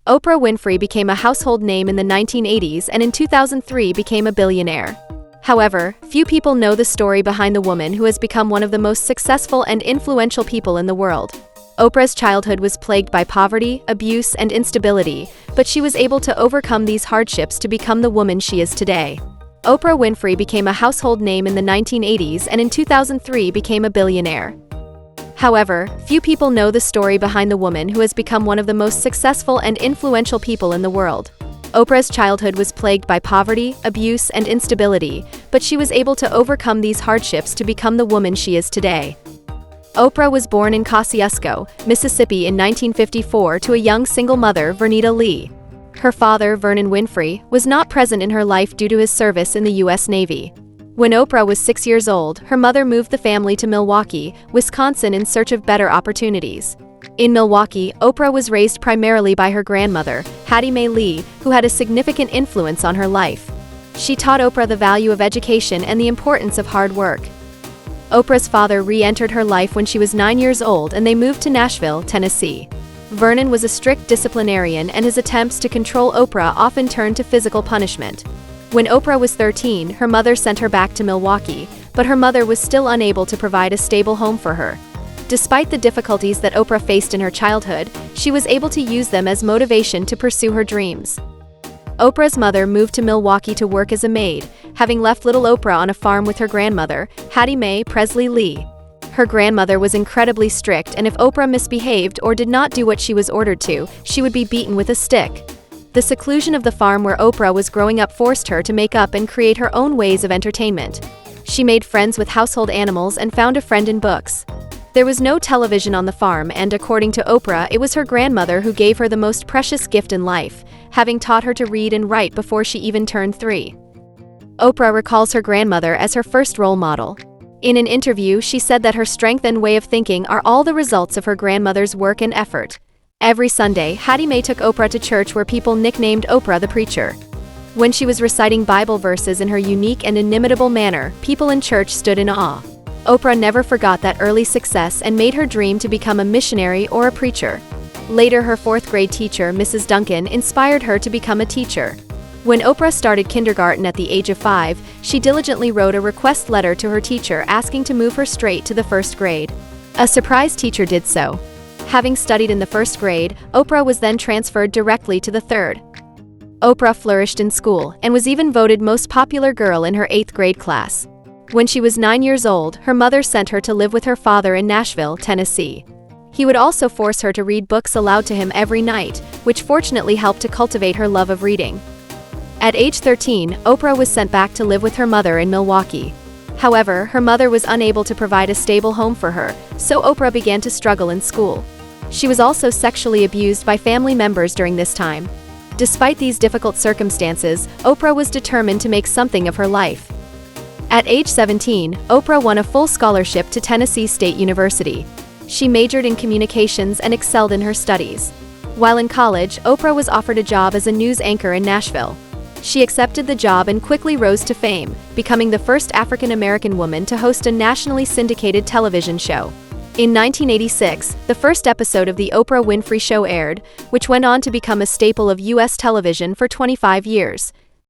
Oprah Winfrey became a household name in the 1980s and in 2003 became a billionaire. However, few people know the story behind the woman who has become one of the most successful and influential people in the world. Oprah's childhood was plagued by poverty, abuse, and instability, but she was able to overcome these hardships to become the woman she is today. Oprah Winfrey became a household name in the 1980s and in 2003 became a billionaire. However, few people know the story behind the woman who has become one of the most successful and influential people in the world. Oprah's childhood was plagued by poverty, abuse, and instability, but she was able to overcome these hardships to become the woman she is today. Oprah was born in Kosciuszko, Mississippi in 1954 to a young single mother, Vernita Lee. Her father, Vernon Winfrey, was not present in her life due to his service in the U.S. Navy. When Oprah was 6 years old, her mother moved the family to Milwaukee, Wisconsin in search of better opportunities. In Milwaukee, Oprah was raised primarily by her grandmother, Hattie Mae Lee, who had a significant influence on her life. She taught Oprah the value of education and the importance of hard work. Oprah's father re-entered her life when she was 9 years old and they moved to Nashville, Tennessee. Vernon was a strict disciplinarian and his attempts to control Oprah often turned to physical punishment. When Oprah was 13, her mother sent her back to Milwaukee, but her mother was still unable to provide a stable home for her. Despite the difficulties that Oprah faced in her childhood, she was able to use them as motivation to pursue her dreams. Oprah's mother moved to Milwaukee to work as a maid, having left little Oprah on a farm with her grandmother, Hattie Mae Presley Lee. Her grandmother was incredibly strict, and if Oprah misbehaved or did not do what she was ordered to, she would be beaten with a stick. The seclusion of the farm where Oprah was growing up forced her to make up and create her own ways of entertainment. She made friends with household animals and found a friend in books. There was no television on the farm and, according to Oprah, it was her grandmother who gave her the most precious gift in life, having taught her to read and write before she even turned 3. Oprah recalls her grandmother as her first role model. In an interview, she said that her strength and way of thinking are all the results of her grandmother's work and effort. Every Sunday, Hattie Mae took Oprah to church where people nicknamed Oprah the Preacher. When she was reciting Bible verses in her unique and inimitable manner, people in church stood in awe. Oprah never forgot that early success and made her dream to become a missionary or a preacher. Later, her 4th grade teacher, Mrs. Duncan, inspired her to become a teacher. When Oprah started kindergarten at the age of 5, she diligently wrote a request letter to her teacher asking to move her straight to the 1st grade. A surprise teacher did so. Having studied in the 1st grade, Oprah was then transferred directly to the 3rd. Oprah flourished in school and was even voted most popular girl in her 8th grade class. When she was 9 years old, her mother sent her to live with her father in Nashville, Tennessee. He would also force her to read books aloud to him every night, which fortunately helped to cultivate her love of reading. At age 13, Oprah was sent back to live with her mother in Milwaukee. However, her mother was unable to provide a stable home for her, so Oprah began to struggle in school. She was also sexually abused by family members during this time. Despite these difficult circumstances, Oprah was determined to make something of her life. At age 17, Oprah won a full scholarship to Tennessee State University. She majored in communications and excelled in her studies. While in college, Oprah was offered a job as a news anchor in Nashville. She accepted the job and quickly rose to fame, becoming the first African-American woman to host a nationally syndicated television show. In 1986, the first episode of The Oprah Winfrey Show aired, which went on to become a staple of U.S. television for 25 years.